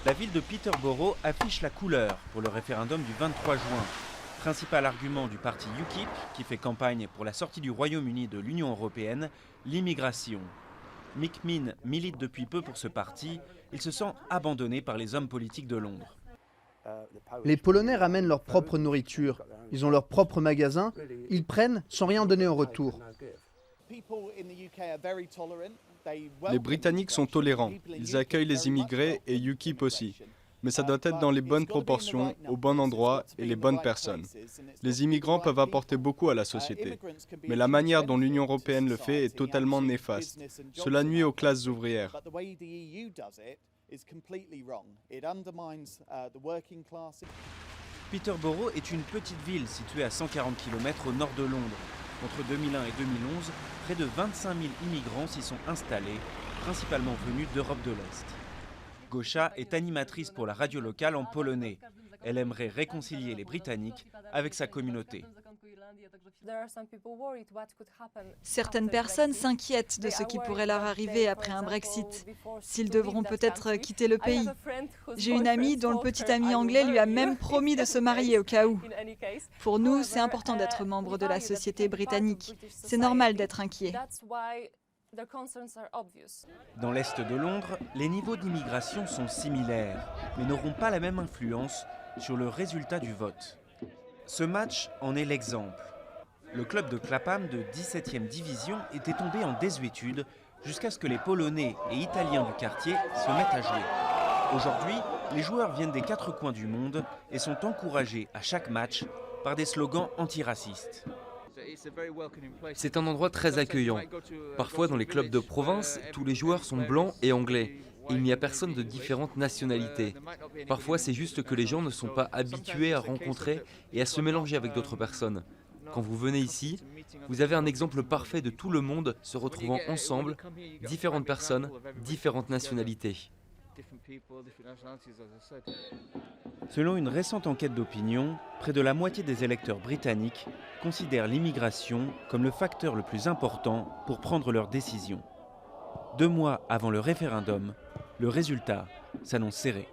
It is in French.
La ville de Peterborough affiche la couleur pour le référendum du 23 juin. Principal argument du parti UKIP, qui fait campagne pour la sortie du Royaume-Uni de l'Union européenne, l'immigration. Mick Min milite depuis peu pour ce parti. Il se sent abandonné par les hommes politiques de Londres. Les Polonais ramènent leur propre nourriture, ils ont leur propre magasin, ils prennent sans rien donner en retour. Les Britanniques sont tolérants, ils accueillent les immigrés et UKIP aussi. Mais ça doit être dans les bonnes proportions, au bon endroit et les bonnes personnes. Les immigrants peuvent apporter beaucoup à la société, mais la manière dont l'Union européenne le fait est totalement néfaste. Cela nuit aux classes ouvrières. Peterborough est une petite ville située à 140 km au nord de Londres. Entre 2001 et 2011, près de 25 000 immigrants s'y sont installés, principalement venus d'Europe de l'Est. Gosia est animatrice pour la radio locale en polonais. Elle aimerait réconcilier les Britanniques avec sa communauté. Certaines personnes s'inquiètent de ce qui pourrait leur arriver après un Brexit, s'ils devront peut-être quitter le pays. J'ai une amie dont le petit ami anglais lui a même promis de se marier au cas où. Pour nous, c'est important d'être membre de la société britannique. C'est normal d'être inquiet. Dans l'est de Londres, les niveaux d'immigration sont similaires, mais n'auront pas la même influence sur le résultat du vote. Ce match en est l'exemple. Le club de Clapham de 17e division était tombé en désuétude jusqu'à ce que les Polonais et Italiens du quartier se mettent à jouer. Aujourd'hui, les joueurs viennent des 4 coins du monde et sont encouragés à chaque match par des slogans antiracistes. C'est un endroit très accueillant. Parfois, dans les clubs de province, tous les joueurs sont blancs et anglais. Il n'y a personne de différentes nationalités. Parfois, c'est juste que les gens ne sont pas habitués à rencontrer et à se mélanger avec d'autres personnes. Quand vous venez ici, vous avez un exemple parfait de tout le monde se retrouvant ensemble, différentes personnes, différentes nationalités. Selon une récente enquête d'opinion, près de la moitié des électeurs britanniques considèrent l'immigration comme le facteur le plus important pour prendre leurs décisions. 2 mois avant le référendum, le résultat s'annonce serré.